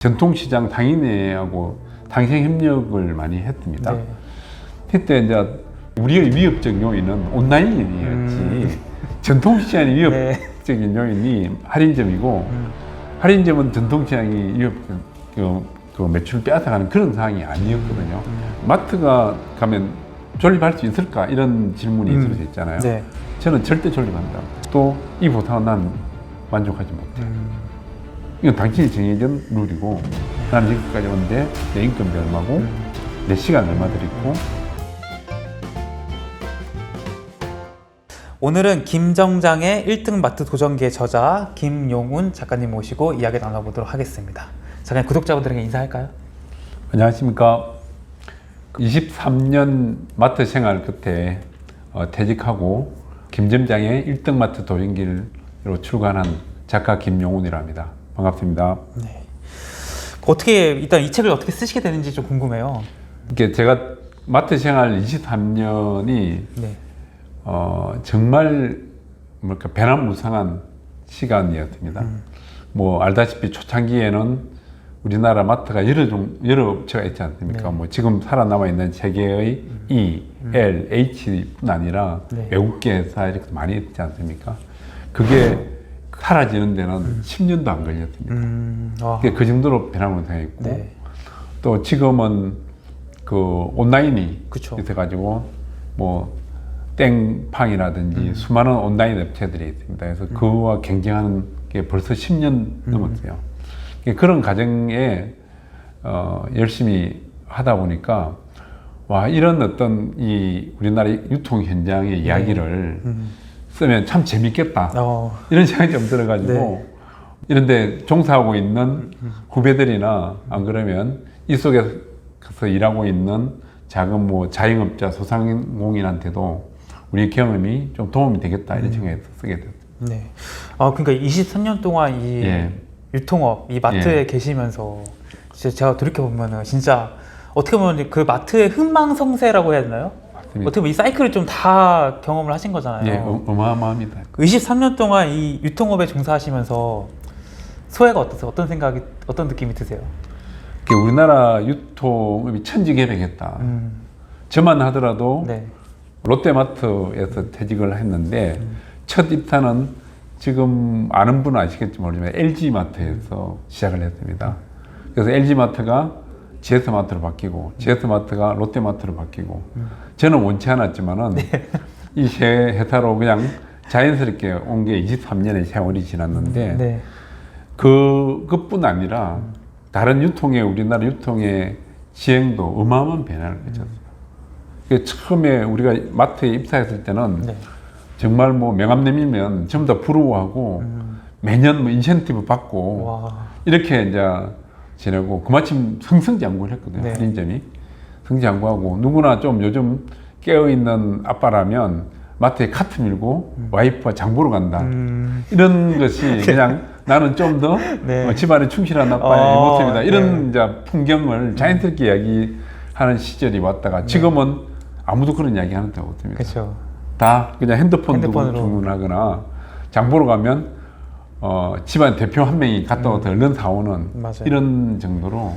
전통시장 상인회하고 상생 협력을 많이 했습니다. 네. 그때 이제 우리의 위협적 요인은 온라인이었지 전통시장의 위협적인 요인이 할인점이고 할인점은 전통시장이 위협적 그 매출을 빼앗아가는 그런 상황이 아니었거든요. 마트가 가면 존립할 수 있을까 이런 질문이 있을 수 있잖아요. 네. 저는 절대 존립한다. 또 이 보상은 난 만족하지 못해. 이건 당신이 정해진 룰이고 나는 여기까지 오는데 내 인건비 얼마고 내 시간 얼마 들이고. 오늘은 김정장의 1등 마트 도전기의 저자 김용훈 작가님 모시고 이야기 나눠보도록 하겠습니다. 작가님, 구독자분들에게 인사할까요? 안녕하십니까. 23년 마트 생활 끝에 퇴직하고 김점장의 1등 마트 도전기로 출간한 작가 김용훈이라 합니다. 반갑습니다. 네. 어떻게 일단 이 책을 어떻게 쓰시게 되는지 좀 궁금해요. 이게 제가 마트 생활 23년이 네. 정말 뭐랄까 배남무상한 시간이었습니다. 뭐 알다시피 초창기에는 우리나라 마트가 여러 업체가 있지 않습니까? 네. 뭐 지금 살아남아 있는 세계의 E, L, H뿐 아니라 네. 외국계 회사 이렇게 많이 있지 않습니까? 그게 사라지는 데는 10년도 안 걸렸습니다. 그 정도로 배남무상했고 네. 또 지금은 그 온라인이 그쵸. 있어가지고 뭐 땡팡이라든지 수많은 온라인 업체들이 있습니다. 그래서 그와 경쟁하는 게 벌써 10년 넘었어요. 그런 과정에 열심히 하다 보니까 와 이런 어떤 이 우리나라 유통 현장의 이야기를 쓰면 참 재밌겠다 이런 생각이 좀 들어가지고 네. 이런데 종사하고 있는 후배들이나 안 그러면 이 속에서 일하고 있는 작은 뭐 자영업자 소상공인한테도 우리 경험이 좀 도움이 되겠다 이런 생각에서 쓰게 됐어요. 네. 그러니까 23년 동안 이 유통업, 이 마트에 계시면서 진짜 제가 돌이켜보면은 진짜 어떻게 보면 그 마트의 흥망성쇠라고 해야 되나요? 맞습니다. 어떻게 보면 이 사이클을 좀 다 경험을 하신 거잖아요. 예, 어마어마합니다. 23년 동안 이 유통업에 종사하시면서 소회가 어떠세요? 어떤 느낌이 드세요? 우리나라 유통업이 천지개벽했다. 저만 하더라도 네. 롯데마트에서 퇴직을 했는데 첫 입사는 지금 아는 분은 아시겠지 모르지만 LG마트에서 시작을 했습니다. 그래서 LG마트가 GS마트로 바뀌고 GS마트가 롯데마트로 바뀌고 저는 원치 않았지만은 이 세 회사로 그냥 자연스럽게 온 게 23년의 세월이 지났는데 네. 그것뿐 아니라 다른 우리나라 유통의 시행도 어마어마한 변화를 거쳤어요. 처음에 우리가 마트에 입사했을 때는 네. 정말 뭐 명함내밀면 전부 다 부러워하고 매년 뭐 인센티브 받고 와. 이렇게 이제 지내고 그마침 승승장구를 했거든요. 네. 할인점이 승승장구하고 누구나 좀 요즘 깨어있는 아빠라면 마트에 카트 밀고 와이프와 장 보러 간다 이런 것이 그냥 나는 좀 더 네. 집안에 충실한 아빠의 모습이다 이런 이제 풍경을 자연스럽게 이야기하는 시절이 왔다가 지금은 아무도 그런 이야기 하는 데가 없습니다. 그렇죠. 다 그냥 핸드폰으로 핸드폰으로. 주문하거나 장 보러 가면 집안 대표 한 명이 갔다 와서 얼른 사오는 맞아요. 이런 정도로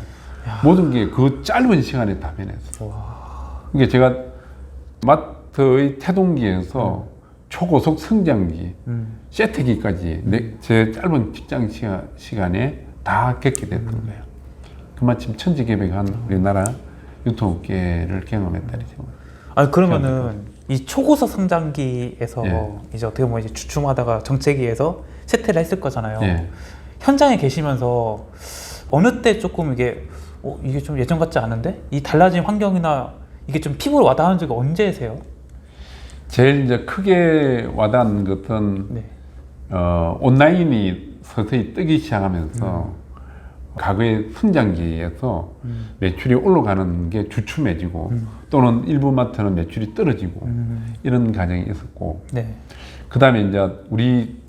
모든 게 그 짧은 시간에 다 변했어요. 그러니까 제가 마트의 태동기에서 초고속 성장기, 세태기까지 제 짧은 직장 시간에 다 겪게 됐던 거예요. 그마침 천지개벽한 우리나라 유통업계를 경험했다니죠. 그러면은 이 초고속 성장기에서 이제 어떻게 보면 이제 주춤하다가 정체기에서 쇠퇴를 했을 거잖아요. 현장에 계시면서 어느 때 조금 이게 좀 예전 같지 않은데 이 달라진 환경이나 이게 좀 피부로 와닿은 적이 언제세요? 제일 이제 크게 와닿은 것은 온라인이 서서히 뜨기 시작하면서 과거의 성장기에서 매출이 올라가는 게 주춤해지고 또는 일부 마트는 매출이 떨어지고 이런 과정이 있었고 그 다음에 이제 우리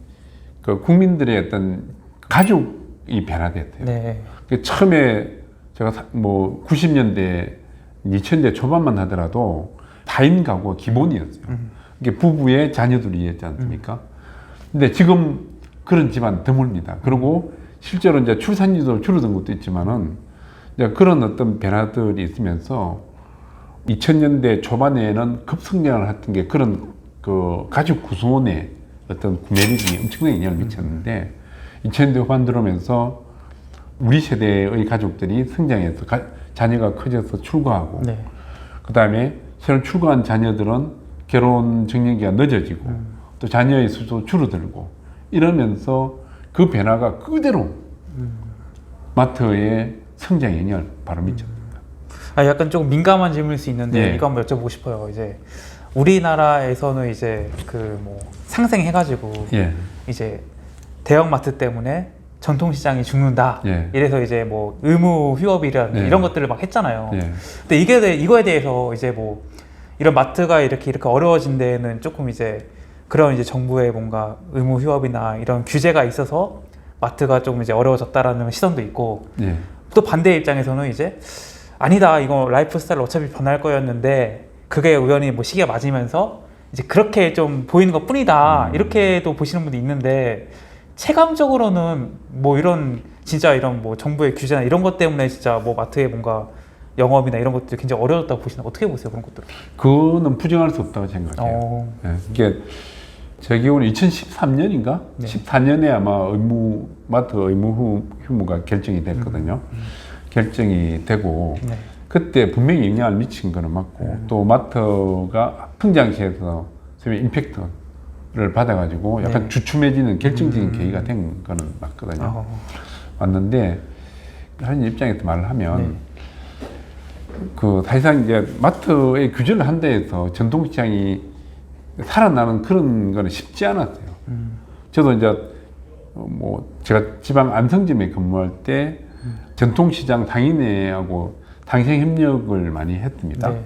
그 국민들의 어떤 가족이 변화됐대요. 처음에 제가 뭐 90년대, 2000년대 초반만 하더라도 4인 가구가 기본이었어요. 이게 부부의 자녀들이었지 않습니까? 근데 지금 그런 집안 드뭅니다. 그리고 실제로 이제 출산율도 줄어든 것도 있지만은 이제 그런 어떤 변화들이 있으면서 2000년대 초반에는 급성장을 했던 게 그런 그 가족 구성원의 어떤 구매력이 엄청나게 영향을 미쳤는데 2000년대 후반 들어오면서 우리 세대의 가족들이 성장해서 자녀가 커져서 출가하고 네. 그 다음에 새로 출가한 자녀들은 결혼 정년기가 늦어지고 또 자녀의 수도 줄어들고 이러면서 그 변화가 그대로 마트의 성장에 영향을 바로 미쳤습니다. 약간 조금 민감한 질문일 수 있는데 네. 이거 한번 여쭤보고 싶어요. 이제 우리나라에서는 이제 그 뭐 상생해가지고 예. 이제 대형마트 때문에 전통시장이 죽는다. 예. 이래서 이제 뭐 의무 휴업이라든지 예. 이런 것들을 막 했잖아요. 예. 근데 이거에 대해서 이제 뭐 이런 마트가 이렇게 어려워진 데에는 조금 이제 그런 이제 정부의 뭔가 의무 휴업이나 이런 규제가 있어서 마트가 조금 이제 어려워졌다라는 시선도 있고 예. 또 반대 입장에서는 이제 아니다 이거 라이프 스타일 어차피 변할 거였는데 그게 우연히 뭐 시기가 맞으면서 이제 그렇게 좀 보이는 것 뿐이다 이렇게도 보시는 분도 있는데 체감적으로는 뭐 이런 진짜 이런 뭐 정부의 규제나 이런 것 때문에 진짜 뭐 마트의 뭔가 영업이나 이런 것들이 굉장히 어려웠다고 보시나요? 어떻게 보세요 그런 것들? 그거는 부정할 수 없다고 생각해요. 예. 이게 제 기억으로 2013년인가? 네. 14년에 아마 마트 의무 휴무가 결정이 됐거든요. 결정이 되고 네. 그때 분명히 영향을 미친 거는 맞고 또 마트가 성장시에서 소위 임팩트를 받아가지고 약간 네. 주춤해지는 결정적인 계기가 된 거는 맞거든요. 맞는데 한 입장에서 말을 하면 네. 그 사실상 이제 마트의 규제를 한 데에서 전통시장이 살아나는 그런 거는 쉽지 않았어요. 저도 이제 뭐 제가 지방 안성점에 근무할 때 전통시장 상인회하고 상생 협력을 많이 했습니다. 네.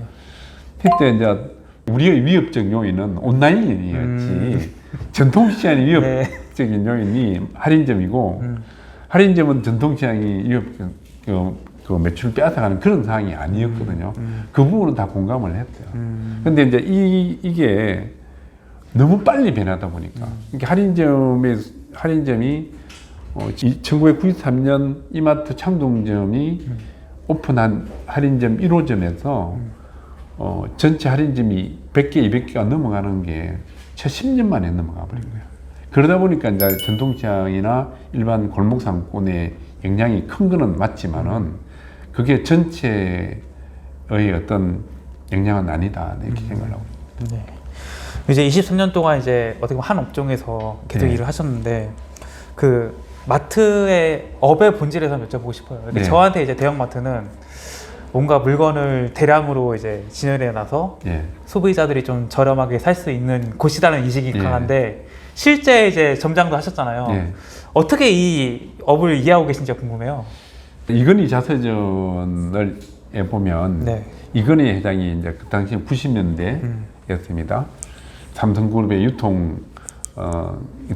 그때 이제 우리의 위협적 요인은 온라인이었지 전통시장의 위협적인 요인이 할인점이고 할인점은 전통시장이 위협적 그 매출 빼앗아가는 그런 상황이 아니었거든요. 그 부분은 다 공감을 했어요. 근데 이제 이게 너무 빨리 변하다 보니까 이게 할인점이 1993년 이마트 창동점이 오픈한 할인점 1호점에서 전체 할인점이 100개, 200개가 넘어가는 게 채 10년 만에 넘어가 버린 거예요. 그러다 보니까 이제 전통시장이나 일반 골목 상권의 영향이 큰 거는 맞지만은 그게 전체의 어떤 영향은 아니다 이렇게 생각을 하고 있습니다. 네. 이제 23년 동안 이제 어떻게 보면 한 업종에서 계속 네. 일을 하셨는데 그 마트의 업의 본질에서 한번 여쭤보고 싶어요. 네. 저한테 이제 대형마트는 뭔가 물건을 대량으로 이제 진열해 놔서 예. 소비자들이 좀 저렴하게 살 수 있는 곳이라는 인식이 예. 강한데 실제 이제 점장도 하셨잖아요. 예. 어떻게 이 업을 이해하고 계신지 궁금해요. 이건희 자서전을 보면 네. 이건희 회장이 이제 그 당시 90년대였습니다. 삼성그룹의 유통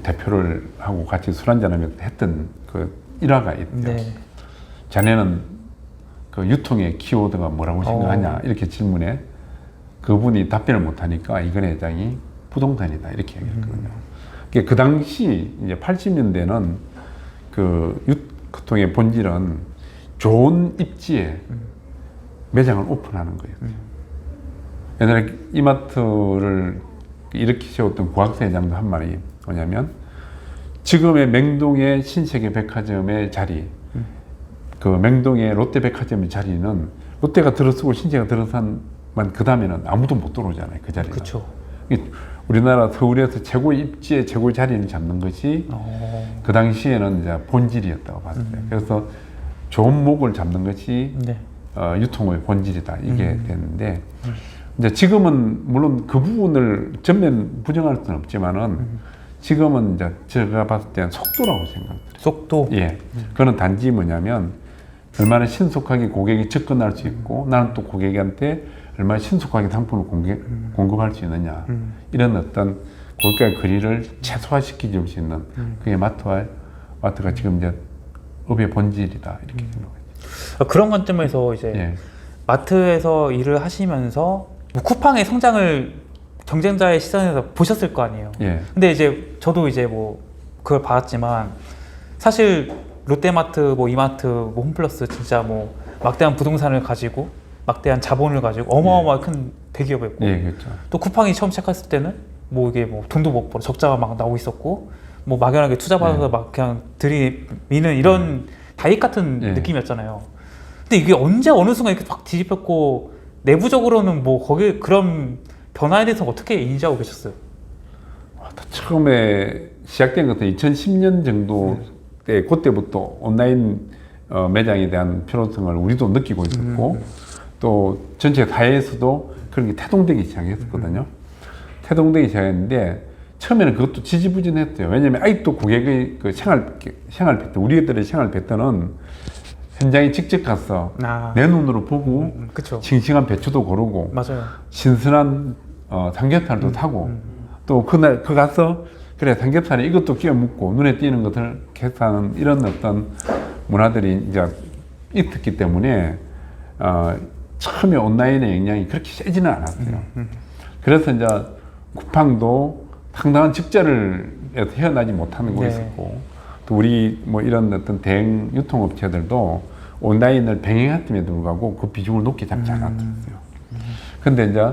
대표를 하고 같이 술 한잔하면서 했던 그 일화가 있죠. 네. 자네는 그 유통의 키워드가 뭐라고 생각하냐 이렇게 질문에 그분이 답변을 못하니까 이건희 회장이 부동산이다 이렇게 얘기했거든요. 그 당시 이제 80년대는 그 유통의 본질은 좋은 입지에 매장을 오픈하는 거였어요. 옛날에 이마트를 이렇게 세웠던 구학세 회장도 한 말이 뭐냐면 지금의 맹동의 신세계 백화점의 자리 그 맹동의 롯데백화점의 자리는 롯데가 들어서고 신세가 들어서만 그 다음에는 아무도 못 들어오잖아요. 그 자리는. 그렇죠. 우리나라 서울에서 최고의 입지의 최고의 자리를 잡는 것이 그 당시에는 이제 본질이었다고 봤어요. 그래서 좋은 목을 잡는 것이 네. 유통의 본질이다 이게 됐는데 이제 지금은 물론 그 부분을 전면 부정할 수는 없지만은 지금은 이제 제가 봤을 때는 속도라고 생각해요. 속도. 예, 그거는 단지 뭐냐면 얼마나 신속하게 고객이 접근할 수 있고 나는 또 고객한테 얼마나 신속하게 상품을 공급할 수 있느냐 이런 어떤 고객과의 거리를 최소화시켜 줄 수 있는 그게 마트가 지금 이제 업의 본질이다 이렇게 생각합니다. 그런 관점에서 이제 예. 마트에서 일을 하시면서 뭐 쿠팡의 성장을 경쟁자의 시선에서 보셨을 거 아니에요. 예. 근데 이제 저도 이제 뭐 그걸 봤지만 사실 롯데마트, 뭐 이마트, 뭐 홈플러스 진짜 뭐 막대한 부동산을 가지고 막대한 자본을 가지고 어마어마하게 큰 대기업이었고 예, 그렇죠. 또 쿠팡이 처음 시작했을 때는 뭐 이게 뭐 돈도 못 벌어 적자가 막 나오고 있었고 뭐 막연하게 투자 받아서 막 그냥 들이미는 이런 다익 같은 느낌이었잖아요. 근데 이게 언제 어느 순간 이렇게 확 뒤집혔고 내부적으로는 뭐 거기 그런 변화에 대해서 어떻게 인지하고 계셨어요? 처음에 시작된 것은 2010년 정도 때 그때부터 온라인 매장에 대한 필요성을 우리도 느끼고 있었고 또 전체 사회에서도 그런 게 태동되기 시작했었거든요. 태동되기 시작했는데 처음에는 그것도 지지부진했어요. 왜냐하면 아직도 고객의 그 생활 패턴, 우리들의 생활 패턴은 현장에 직접 가서 내 눈으로 보고 그쵸. 싱싱한 배추도 고르고 맞아요. 신선한 삼겹살도 사고 또 그날 그 가서 그래 삼겹살에 이것도 끼워 먹고 눈에 띄는 것을 계산하는 이런 어떤 문화들이 이제 있었기 때문에 처음에 온라인의 영향이 그렇게 세지는 않았어요. 그래서 이제 쿠팡도 상당한 직절을 헤어나지 못하는 곳이 있었고 또 우리 뭐 이런 어떤 대형 유통업체들도 온라인을 병행했음에도 불구하고 그 비중을 높게 잡지 않았었어요. 근데 이제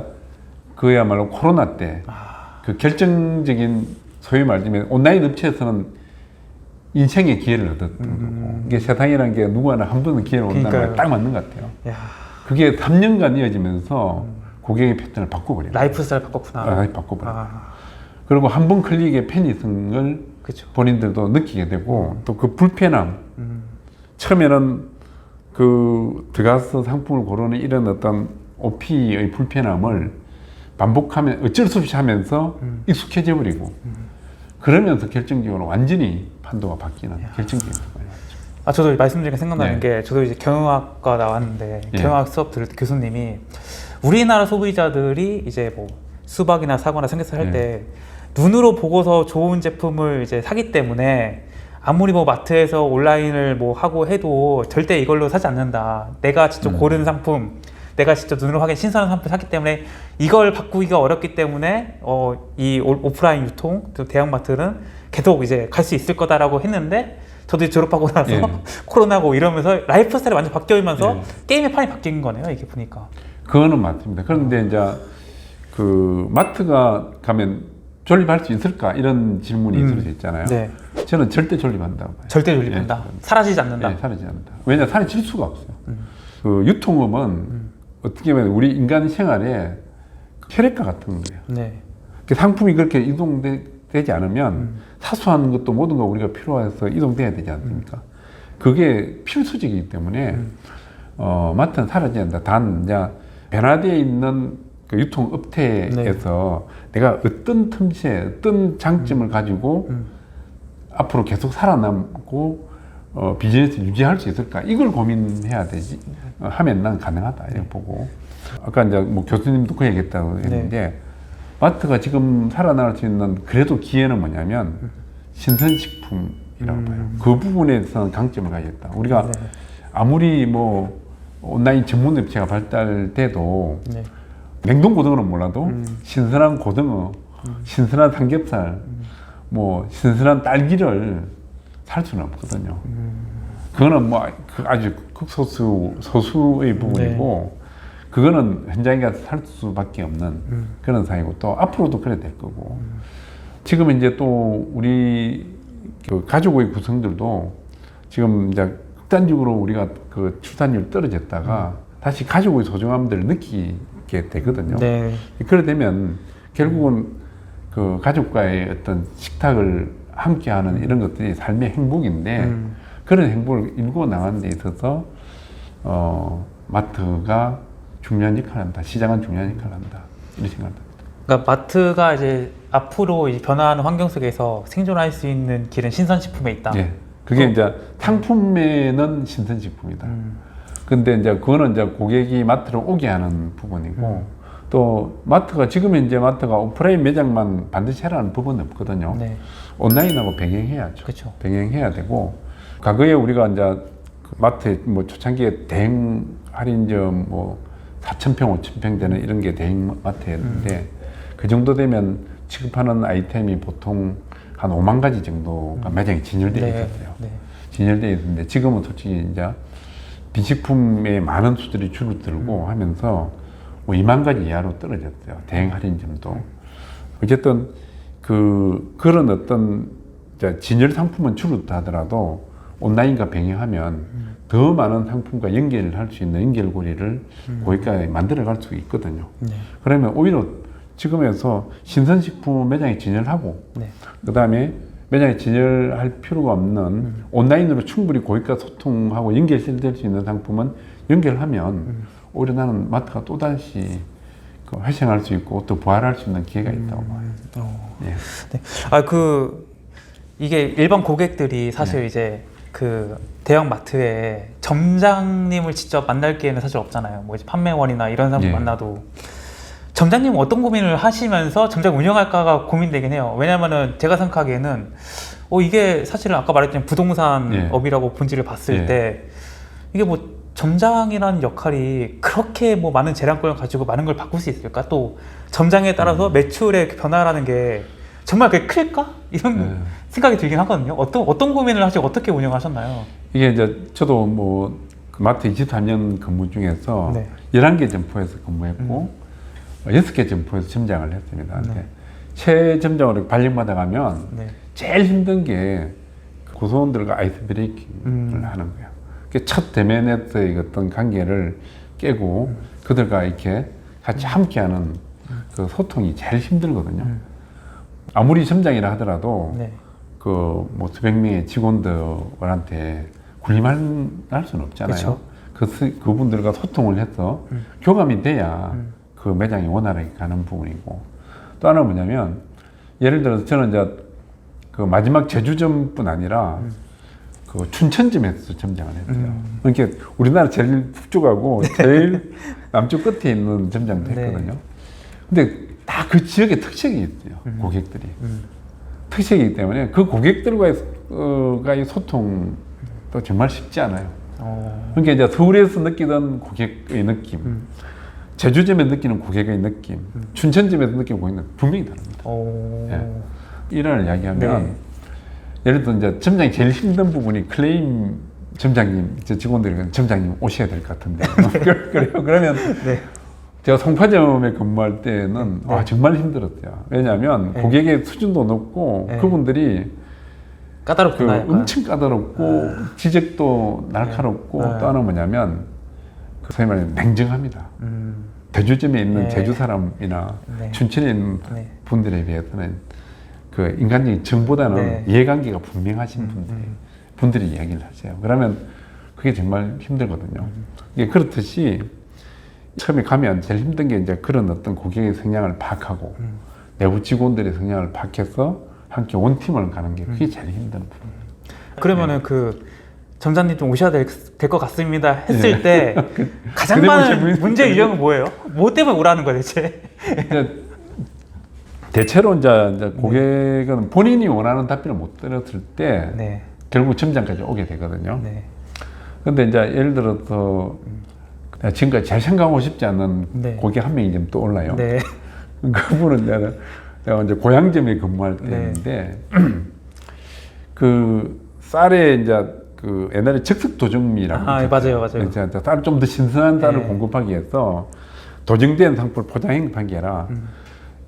그야말로 코로나 때 그 결정적인 소위 말하자면 온라인 업체에서는 인생의 기회를 얻었던 거고 이게 세상이라는 게 누구나 한 번은 기회를 온다는 게 딱 맞는 것 같아요. 야. 그게 3년간 이어지면서 고객의 패턴을 바꿔버려요. 라이프 스타일 바꿨구나. 바꿔버려요. 그리고 한 번 클릭의 편의성을 그쵸. 본인들도 느끼게 되고 또 그 불편함 처음에는 그 들어가서 상품을 고르는 이런 어떤 OP의 불편함을 반복하면 어쩔 수 없이 하면서 익숙해져 버리고 그러면서 결정적으로 완전히 판도가 바뀌는 결정적인 거예요. 저도 말씀 중에 생각나는 게 저도 이제 경영학과 나왔는데 경영학 수업 들을 때 교수님이 우리나라 소비자들이 이제 뭐 수박이나 사과나 삼겹살 할 때 눈으로 보고서 좋은 제품을 이제 사기 때문에 아무리 뭐 마트에서 온라인을 뭐 하고 해도 절대 이걸로 사지 않는다. 내가 직접 고른 상품, 내가 직접 눈으로 확인 신선한 상품 샀기 때문에 이걸 바꾸기가 어렵기 때문에 이 오프라인 유통, 또 대형마트는 계속 이제 갈 수 있을 거다라고 했는데 저도 졸업하고 나서 코로나고 이러면서 라이프 스타일이 완전 바뀌면서 게임의 판이 바뀐 거네요. 이게 보니까. 그거는 맞습니다. 그런데 이제 그 마트가 가면 존립할 수 있을까 이런 질문이 있을 수 있잖아요. 네. 저는 절대 존립한다고 봐요. 절대 존립한다. 사라지지 않는다. 사라지지 않는다. 왜냐 사라질 수가 없어요. 그 유통업은 어떻게 보면 우리 인간 생활에 혈액과 같은 거예요. 네. 그 상품이 그렇게 이동되지 않으면 사소한 것도 모든 거 우리가 필요해서 이동돼야 되지 않습니까? 그게 필수적이기 때문에 마트는 사라지지 않는다. 단 이제 변화되어 있는 그 유통업체에서 내가 어떤 틈새, 어떤 장점을 가지고 앞으로 계속 살아남고 비즈니스를 유지할 수 있을까? 이걸 고민해야 되지. 하면 난 가능하다. 이렇게 보고. 아까 이제 뭐 교수님도 그 얘기했다고 했는데 마트가 지금 살아날 수 있는 그래도 기회는 뭐냐면 신선식품이라고 봐요. 그 부분에서는 강점을 가졌다. 우리가 아무리 뭐 온라인 전문 업체가 발달돼도 냉동 고등어는 몰라도 신선한 고등어, 신선한 삼겹살, 뭐 신선한 딸기를 살 수는 없거든요. 그거는 뭐 아주 소수의 부분이고 그거는 현장에 가서 살 수밖에 없는 그런 상황이고 또 앞으로도 그래 될 거고 지금 이제 또 우리 그 가족의 구성들도 지금 이제 극단적으로 우리가 그 출산율 떨어졌다가 다시 가족의 소중함들을 느끼게 되거든요. 그래 되면 결국은 그 가족과의 어떤 식탁을 함께하는 이런 것들이 삶의 행복인데 그런 행복을 일구어 나가는 데 있어서 마트가 중요한 역할을 한다. 시장은 중요한 역할을 한다. 이런 생각합니다. 그러니까 마트가 이제 앞으로 이제 변화하는 환경 속에서 생존할 수 있는 길은 신선식품에 있다. 그게 이제 상품에는 신선식품이다. 근데 이제 그거는 이제 고객이 마트를 오게 하는 부분이고 또 마트가 지금 이제 마트가 오프라인 매장만 반드시 해라는 부분은 없거든요. 온라인하고 병행해야죠. 그쵸. 병행해야 되고 과거에 우리가 이제 마트 뭐 초창기에 대행 할인점 뭐 4,000평, 5,000평 되는 이런 게 대행 마트였는데 그 정도 되면 취급하는 아이템이 보통 한 5만 가지 정도가 매장에 진열되어 있었어요. 진열되어 있는데 지금은 솔직히 이제 빈식품의 많은 수들이 줄어들고 하면서 뭐 2만 가지 이하로 떨어졌어요. 대행 할인점도. 어쨌든 그런 어떤 진열 상품은 줄었다 하더라도 온라인과 병행하면 더 많은 상품과 연결을 할 수 있는 연결고리를 고객과에 만들어갈 수 있거든요. 네. 그러면 오히려 지금에서 신선식품 매장에 진열하고 네. 그 다음에 매장에 진열할 필요가 없는 온라인으로 충분히 고객과 소통하고 연결될 수 있는 상품은 연결하면 오히려 나는 마트가 또다시 회생할 수 있고 또 부활할 수 있는 기회가 있다고 봐요. 예. 네. 이게 일반 고객들이 사실 이제 그 대형 마트에 점장님을 직접 만날 기회는 사실 없잖아요. 뭐 이제 판매원이나 이런 사람 만나도 점장님은 어떤 고민을 하시면서 점장 운영할까가 고민되긴 해요. 왜냐면은 제가 생각하기에는 이게 사실은 아까 말했던 부동산 업이라고 본질을 봤을 때 이게 뭐 점장이라는 역할이 그렇게 뭐 많은 재량권을 가지고 많은 걸 바꿀 수 있을까? 또 점장에 따라서 매출의 변화라는 게 정말 그게 클까? 이런 생각이 들긴 하거든요. 어떤 고민을 하시고 어떻게 운영하셨나요? 이게 이제 저도 뭐 마트 23년 근무 중에서 11개 점포에서 근무했고 6개 점포에서 점장을 했습니다. 최 점장으로 발령받아 가면 제일 힘든 게 구성원들과 아이스 브레이킹을 하는 거예요. 첫 대면에서의 어떤 관계를 깨고 그들과 이렇게 같이 함께하는 그 소통이 제일 힘들거든요. 아무리 점장이라 하더라도 그 뭐 수백 명의 직원들한테 군림할 수는 없잖아요. 그분들과 소통을 해서 교감이 돼야 그 매장이 원활하게 가는 부분이고, 또 하나 뭐냐면 예를 들어서 저는 이제 그 마지막 제주점뿐 아니라 그 춘천점에서 점장을 했어요. 그러니까 우리나라 제일 북쪽하고 제일 남쪽 끝에 있는 점장도 했거든요. 근데 다 그 지역의 특색이 있어요. 고객들이. 특색이기 때문에 그 고객들과의 소통도 정말 쉽지 않아요. 그러니까 이제 서울에서 느끼던 고객의 느낌, 제주점에 느끼는 고객의 느낌, 춘천점에서 느끼는 고객은 분명히 다릅니다. 일을 이야기하면 예를 들어 이제 점장이 제일 힘든 부분이 클레임 점장님, 직원들이 점장님 오셔야 될 것 같은데 그래요. 그러면 제가 송파점에 근무할 때는 정말 힘들었어요. 왜냐하면 고객의 수준도 높고 그분들이 까다롭구나. 엄청 까다롭고 지적도 날카롭고 또 하나 뭐냐면 소위 말해 냉정합니다. 제주점에 있는 제주 사람이나 춘천에 있는 분들에 비해서는 그 인간적인 정보다는 이해관계가 분명하신 분들이 이야기를 하세요. 그러면 그게 정말 힘들거든요. 이게 그렇듯이 처음에 가면 제일 힘든 게 이제 그런 어떤 고객의 성향을 파악하고 내부 직원들의 성향을 파악해서 함께 원팀을 가는 게 그게 제일 힘든 부분. 그러면은 그 점장님 좀 오셔야 될 것 같습니다 했을 때 가장 많은 문제 유형은 뭐예요? 뭐 때문에 오라는 거예요, 대체? 대체로 이제 고객은 본인이 원하는 답변을 못 들었을 때 결국 점장까지 오게 되거든요. 근데 이제 예를 들어서 지금까지 잘 생각하고 싶지 않는 고객 한 명이 좀 떠올라요. 그분은 내가 이제 고향점에 근무할 때인데 그 쌀에 이제 그 옛날에 즉석 도정미라고 맞아요. 쌀을 좀 더 신선한 쌀을 공급하기 위해서 도정된 상품을 포장하기 아니라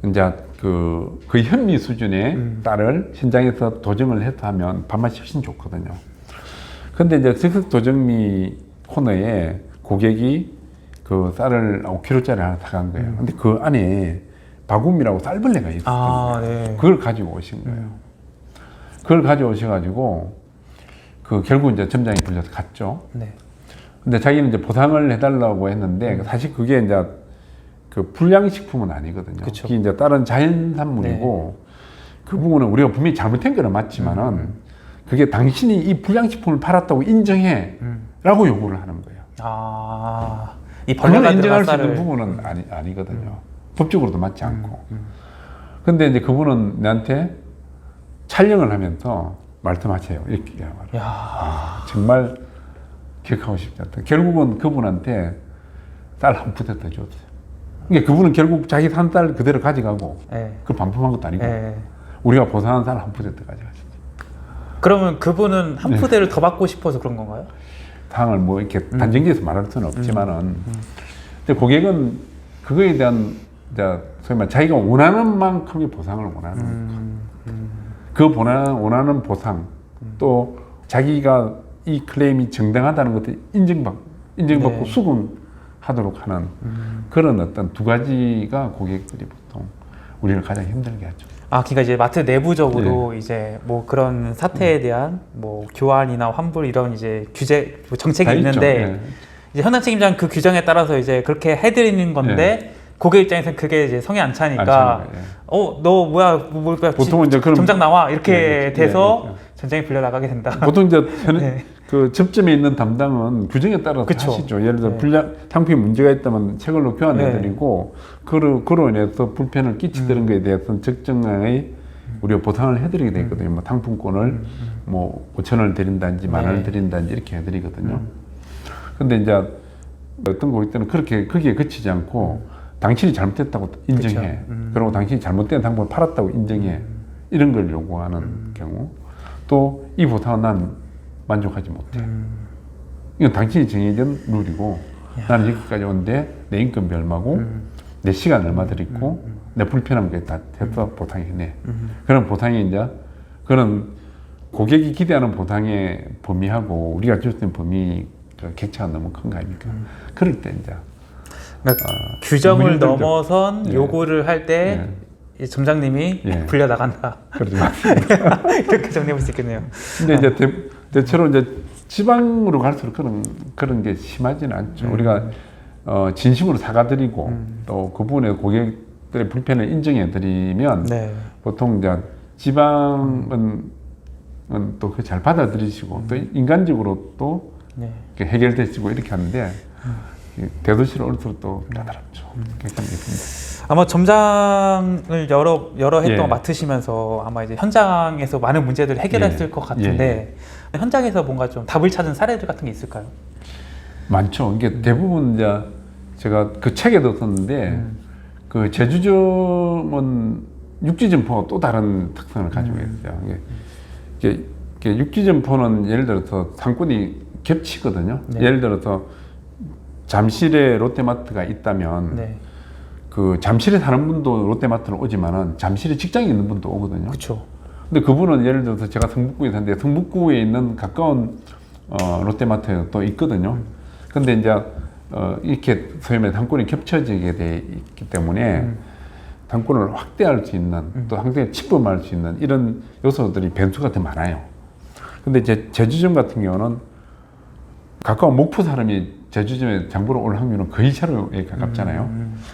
이제 그 현미 수준의 쌀을 현장에서 도정을 해서 하면 밥맛이 훨씬 좋거든요. 근데 이제 즉석 도정미 코너에 고객이 그 쌀을 5kg짜리 하나 사간 거예요. 근데 그 안에 바구미라고 쌀벌레가 있었어요. 그걸 가지고 오신 거예요. 그걸 가져오셔가지고 그 결국 이제 점장이 불려서 갔죠. 근데 자기는 이제 보상을 해달라고 했는데 사실 그게 이제 그 불량식품은 아니거든요. 그게 이제 다른 자연산물이고 그 부분은 우리가 분명히 잘못한 거는 맞지만은 그게 당신이 이 불량식품을 팔았다고 인정해 라고 요구를 하는 거예요. 이 벌레가 인정할 수 있는 부분은 아니거든요. 법적으로도 맞지 않고. 근데 이제 그분은 나한테 촬영을 하면서 말씀하세요. 이렇게 말해요. 정말 기억하고 싶지 않다. 결국은 그분한테 쌀 한 푸대 더 줬어요. 그러니까 그분은 결국 자기 산 쌀 그대로 가져가고 그걸 반품한 것도 아니고 우리가 보상한 쌀 한 푸대 더 가져가셨죠. 그러면 그분은 한 푸대를 더 받고 싶어서 그런 건가요? 상황을 뭐 이렇게 단정지어서 말할 수는 없지만은, 근데 고객은 그거에 대한 이제 소위 말 자기가 원하는 만큼의 보상을 원하는 그 원하는 보상 또 자기가 이 클레임이 정당하다는 것을 인정받고 네. 수긍하도록 하는 그런 어떤 두 가지가 고객들이 보통 우리를 가장 힘들게 하죠. 아, 그러니까 이제 마트 내부적으로 이제 뭐 그런 사태에 대한 뭐 교환이나 환불 이런 이제 규제 뭐 정책이 다 있는데 있죠. 예. 이제 현장 책임자는 그 규정에 따라서 이제 그렇게 해드리는 건데 고객 입장에서는 그게 이제 성에 안 차니까 안 차는 거예요. 너 뭐야 보통은 이제 그럼 점장 나와 이렇게 돼서 예. 전장이 불려 나가게 된다. 보통 이제 네. 그 접점에 있는 담당은 규정에 따라서 그쵸. 하시죠. 예를 들어 네. 상품이 문제가 있다면 책을로 교환해드리고 그로 인해서 불편을 끼치는 것에 대해서는 적정량의 우리가 보상을 해드리게 되거든요. 뭐 상품권을 뭐 5,000원을 드린다든지 10,000원을 드린다든지 이렇게 해드리거든요. 근데 이제 어떤 고객들은 거기에 그치지 않고 당신이 잘못했다고 인정해. 그리고 당신이 잘못된 상품을 팔았다고 인정해. 이런 걸 요구하는 경우. 또 이 보상은 난 만족하지 못해. 이건 당신이 정해진 룰이고 나는 여기까지 온데 내 인건비 얼마고 내 시간 얼마 들였고 내 불편한 게 다 해서 보상해내. 그런 보상이 이제 그런 고객이 기대하는 보상의 범위하고 우리가 줄 수 있는 범위 격차가 너무 큰 거 아닙니까? 그럴 때 이제 그러니까 규정을 힘들죠. 넘어선 예. 요구를 할 때 점장님이 예. 불려 나간다. 그러지 이렇게 정리해 볼 수 있겠네요. 근데 이제 대체로 이제 지방으로 갈수록 그런 게 심하지는 않죠. 우리가 진심으로 사과드리고 또 그 부분에 고객들의 불편을 인정해드리면 네. 보통 이제 지방은 또 잘 받아들이시고 또 인간적으로 또 네. 이렇게 해결되시고 이렇게 하는데 대도시로 올수록 또 까다롭죠. 그렇게 생각합니다. 아마 점장을 여러 해 동안 예. 맡으시면서 아마 이제 현장에서 많은 문제들을 해결했을 예. 것 같은데 현장에서 뭔가 좀 답을 찾은 사례들 같은 게 있을까요? 많죠. 이게 대부분 이제 제가 그 책에도 썼는데 그 제주점은 육지 점포가 또 다른 특성을 가지고 있어요. 이게 육지 점포는 예를 들어서 상권이 겹치거든요. 네. 예를 들어서 잠실에 롯데마트가 있다면 네. 그 잠실에 사는 분도 롯데마트를 오지만은 잠실에 직장이 있는 분도 오거든요. 그렇죠. 근데 그분은 예를 들어서 제가 성북구에 사는데 성북구에 있는 가까운 롯데마트에 또 있거든요. 근데 이제 이렇게 소위 말해 상권이 겹쳐지게 돼 있기 때문에 상권을 확대할 수 있는 또 상당히 침범할 수 있는 이런 요소들이 변수가 더 많아요. 근데 이제 제주점 같은 경우는 가까운 목포 사람이 제주점에 장보러 올 확률은 거의 제로에 가깝잖아요.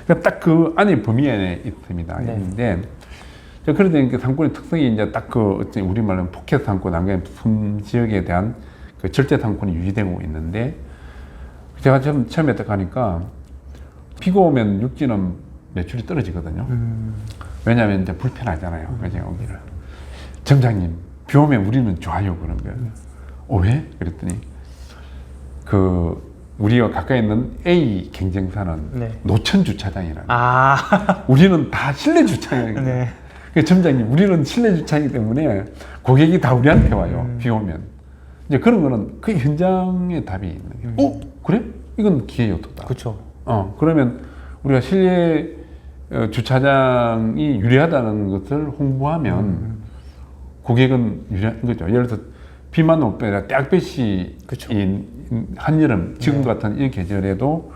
그러니까 딱 그 안에 범위 안에 있습니다. 네. 있는데 그러다 보니까 상권의 특성이 이제 딱 그 우리 말로 포켓 상권, 남경 숨 지역에 대한 그 절대 상권이 유지되고 있는데 제가 처음에 딱 가니까 비가 오면 육지는 매출이 떨어지거든요. 왜냐하면 이제 불편하잖아요. 그냥 오기를. 점장님, 비 오면 우리는 좋아요. 그런 거예요. 왜? 그랬더니 우리가 가까이 있는 A 경쟁사는 네. 노천 주차장이라는. 아, 우리는 다 실내 주차장이에요. 네. 그러니까 점장님, 우리는 실내 주차이기 때문에 고객이 다 우리한테 와요. 비 오면. 이제 그런 거는 그 현장에 답이 있는 거예요. 그래? 이건 기회 요소다. 그렇죠. 그러면 우리가 실내 주차장이 유리하다는 것을 홍보하면 고객은 유리한 거죠. 예를 들어서 비만 올 때 떼약볕이 그쵸. 한여름 지금 같은 이 계절에도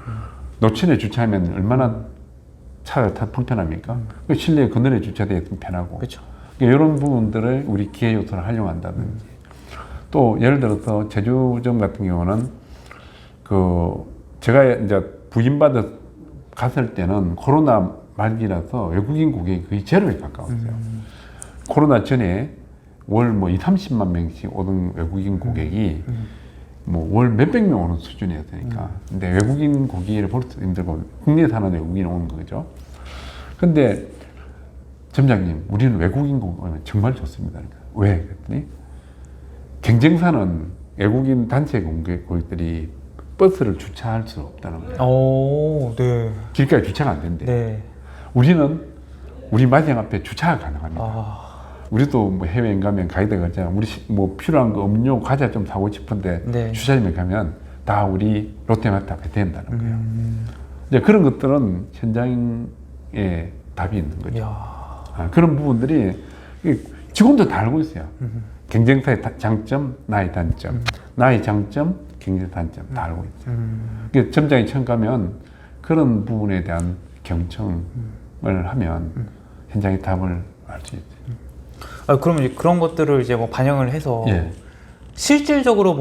노천에 주차하면 얼마나 차를 타 불편합니까? 그 실내 그늘에 주차되어 있으면 편하고. 그렇죠. 이런 부분들을 우리 기회 요소를 활용한다든지. 또 예를 들어서 제주점 같은 경우는 제가 이제 부임받아 갔을 때는 코로나 말기라서 외국인 고객이 거의 제로에 가까웠어요. 코로나 전에 월 뭐 30만 명씩 오던 외국인 고객이 뭐 월 몇백 명 오는 수준이었으니까. 근데 외국인 고객을 볼 수 힘들고 국내에 사는 외국인이 오는 거죠. 근데 점장님, 우리는 외국인 고객 오면 정말 좋습니다. 왜? 그랬더니 경쟁사는 외국인 단체 고객들이 버스를 주차할 수 없다는 거예요. 오, 네. 길가에 주차가 안 된대. 네. 우리는 우리 마장 앞에 주차가 가능합니다. 아, 우리도 뭐 해외여행 가면 가이드가 그러잖아. 우리 뭐 필요한 거 음료, 과자 좀 사고 싶은데 네. 주차장에 가면 다 우리 롯데마트 앞에 된다는 거예요. 이제 그런 것들은 현장에 답이 있는 거죠. 이야. 그런 부분들이 직원도 다 알고 있어요. 경쟁사의 장점, 나의 단점, 나의 장점, 경쟁 단점 다 알고 있죠. 그러니까 점장이 처음 가면 그런 부분에 대한 경청을 하면 현장의 답을 알 수 있죠. 그러면 이제 그런 것들을 이제 뭐 반영을 해서 예. 실질적으로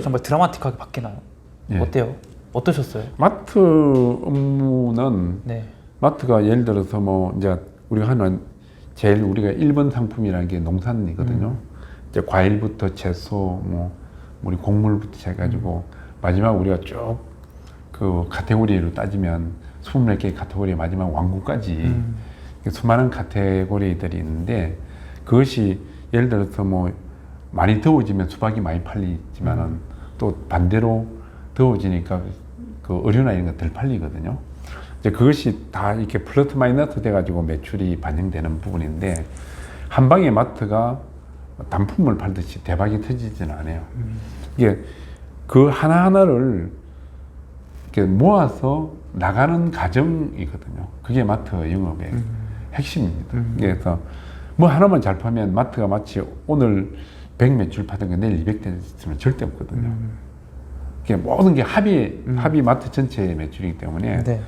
정말 드라마틱하게 바뀌나요? 예. 어때요? 어떠셨어요? 마트 업무는 네. 마트가 예를 들어서 뭐 이제 우리가 하는 제일 우리가 1번 상품이라는 게 농산이거든요. 이제 과일부터 채소, 뭐 우리 곡물부터 해가지고 마지막 우리가 쭉 그 카테고리로 따지면 24개의 카테고리 마지막 왕국까지 수많은 카테고리들이 있는데 그것이 예를 들어서 뭐 많이 더워지면 수박이 많이 팔리지만은 또 반대로 더워지니까 그 의류나 이런 거 덜 팔리거든요. 이제 그것이 다 이렇게 플러스 마이너스 돼가지고 매출이 반영되는 부분인데 한 방에 마트가 단품을 팔듯이 대박이 터지지는 않아요. 이게 그 하나하나를 이렇게 모아서 나가는 과정이거든요. 그게 마트 영업의 핵심입니다. 그래서 뭐 하나만 잘 파면 마트가 마치 오늘 100 매출 파던 게 내일 200 됐으면 절대 없거든요. 그게 모든 게 합이 마트 전체의 매출이기 때문에 네.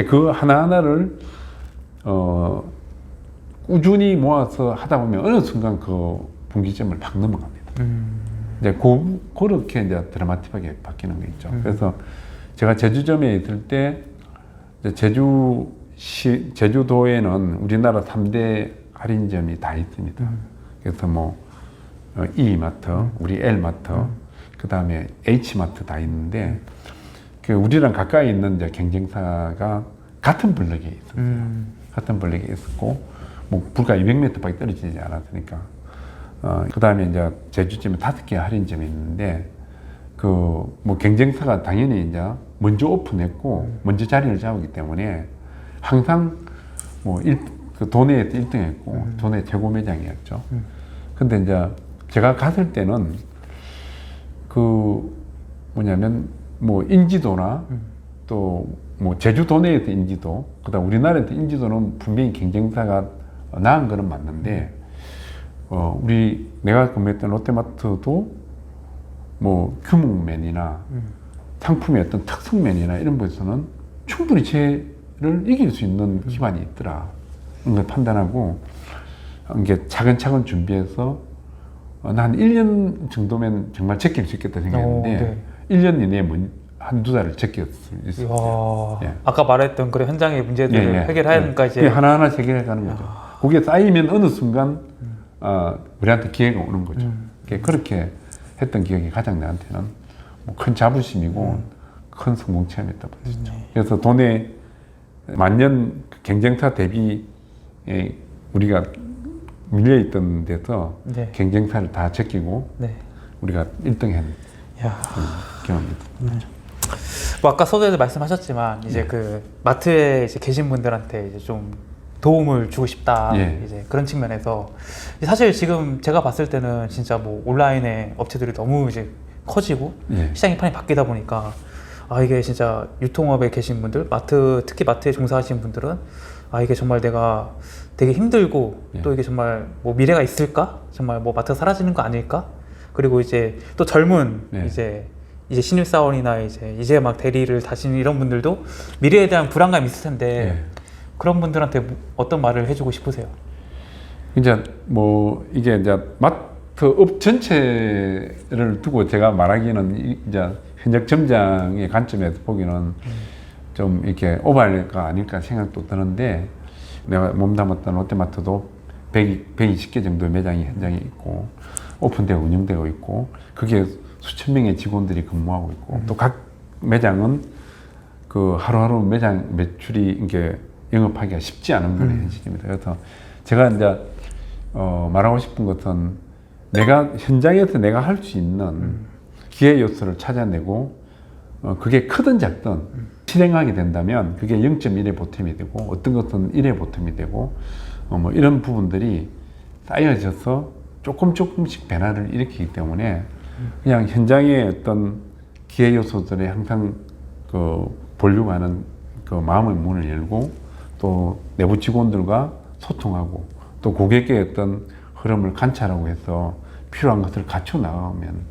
그 하나하나를 꾸준히 모아서 하다 보면 어느 순간 그 분기점을 팍 넘어갑니다. 이제 그렇게 이제 드라마틱하게 바뀌는 게 있죠. 그래서 제가 제주점에 있을 때 이제 제주도에는 우리나라 3대 할인점이 다 있습니다. 그래서 뭐 E마트, 우리 L마트, 그 다음에 H마트 다 있는데 그 우리랑 가까이 있는 이제 경쟁사가 같은 블럭에 있었어요. 같은 블럭에 있었고 뭐 불과 200m밖에 떨어지지 않았으니까. 그 다음에 이제 제주점에 5개 할인점이 있는데 그 뭐 경쟁사가 당연히 이제 먼저 오픈했고 먼저 자리를 잡았기 때문에 항상 뭐 그 도내에 1등했고 도내 최고 매장이었죠. 근데 이제 제가 갔을 때는 그 뭐냐면 뭐 인지도나 또 뭐 제주 도내에서 인지도, 그다음 우리나라에서 인지도는 분명히 경쟁사가 나은 거는 맞는데 내가 근무했던 롯데마트도 뭐 규모면이나 상품의 어떤 특성면이나 이런 곳에서는 충분히 쟤를 이길 수 있는 기반이 있더라. 이런 걸 판단하고 이게 차근차근 준비해서 한 1년 정도면 정말 제낄 수 있겠다 생각했는데 네. 1년 이내에 한두 달을 제낄 수 있어요. 예. 아까 말했던 그런 현장의 문제들을 해결하니까 이제 하나하나 해결해 가는 거죠. 그게 쌓이면 어느 순간 우리한테 기회가 오는 거죠. 그렇게 했던 기억이 가장 나한테는 뭐 큰 자부심이고 큰 성공 체험이었다고 볼 수 있죠. 그래서 도내 만년 경쟁사 대비 우리가 밀려있던 데서 네. 경쟁사를 다 제끼고 네. 우리가 1등한 경험입니다. 뭐 아까 서두에도 말씀하셨지만 이제 그 마트에 이제 계신 분들한테 이제 좀 도움을 주고 싶다 이제 그런 측면에서 사실 지금 제가 봤을 때는 진짜 뭐 온라인의 업체들이 너무 이제 커지고 시장의 판이 바뀌다 보니까 이게 진짜 유통업에 계신 분들, 특히 마트에 종사하시는 분들은 이게 정말 내가 되게 힘들고 또 이게 정말 뭐 미래가 있을까? 정말 뭐 마트가 사라지는 거 아닐까? 그리고 이제 또 젊은 이제 신입사원이나 이제 막 대리를 다시는 이런 분들도 미래에 대한 불안감이 있을 텐데 그런 분들한테 어떤 말을 해주고 싶으세요? 이제 뭐 이게 이제 마트 업 전체를 두고 제가 말하기는 이제 현역 점장의 관점에서 보기는 좀 이렇게 오버할까 아닐까 생각도 드는데 내가 몸담았던 롯데마트도 120개 정도의 매장이 현장에 있고 오픈되고 운영되고 있고 그게 수천 명의 직원들이 근무하고 있고 또 각 매장은 그 하루하루 매장 매출이 이게 영업하기가 쉽지 않은 건 현실입니다. 그래서 제가 이제 말하고 싶은 것은 현장에서 내가 할 수 있는 기회 요소를 찾아내고 그게 크든 작든 실행하게 된다면 그게 0.1의 보탬이 되고 어떤 것은 1의 보탬이 되고 뭐 이런 부분들이 쌓여져서 조금씩 변화를 일으키기 때문에 그냥 현장의 어떤 기회 요소들에 항상 보려고 하는 마음의 문을 열고 또 내부 직원들과 소통하고 또 고객의 어떤 흐름을 관찰하고 해서 필요한 것을 갖춰 나가면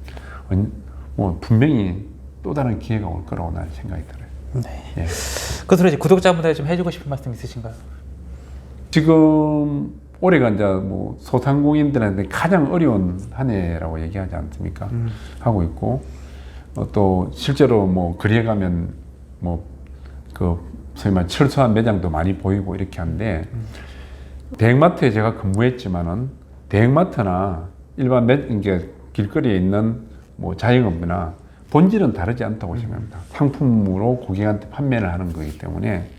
분명히 또 다른 기회가 올 거라고 나는 생각이 들어요. 네. 예. 그래서 이제 구독자분들에게 좀 해주고 싶은 말씀 있으신가요? 지금 올해가 이제 소상공인들한테 가장 어려운 한 해라고 얘기하지 않습니까? 하고 있고 또 실제로 거리에 가면 소위 말 철저한 매장도 많이 보이고 이렇게 한데 대형마트에 제가 근무했지만은 대형마트나 일반 이게 길거리에 있는 자영업이나 본질은 다르지 않다고 생각합니다. 상품으로 고객한테 판매를 하는 거기 때문에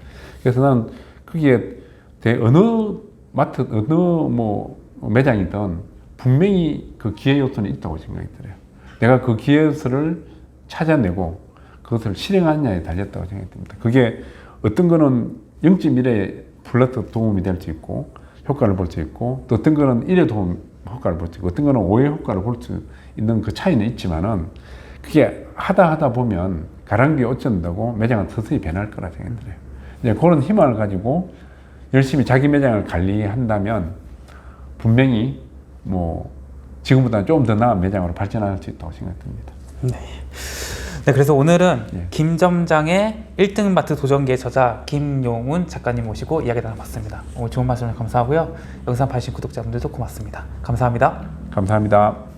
그래서 난 그게 어느 마트 어느 매장이든 분명히 그 기회 요소는 있다고 생각이 들어요. 내가 그 기회 요소를 찾아내고 그것을 실행하느냐에 달렸다고 생각이 듭니다. 그게 어떤 거는 0.1에 플러스 도움이 될 수 있고 효과를 볼 수 있고 또 어떤 거는 1의 효과를 볼 수 있고 어떤 거는 5의 효과를 볼 수 있는 그 차이는 있지만은 그게 하다 보면 가랑비에 어쩐다고 매장은 서서히 변할 거라 생각이 들어요. 이제 그런 희망을 가지고 열심히 자기 매장을 관리한다면 분명히 지금보다는 조금 더 나은 매장으로 발전할 수 있다고 생각됩니다. 네, 그래서 오늘은 예. 김점장의 1등 마트 도전기의 저자 김용훈 작가님 모시고 이야기 나눠봤습니다. 오늘 좋은 말씀 감사하고요. 영상 봐주신 구독자분들도 고맙습니다. 감사합니다. 감사합니다.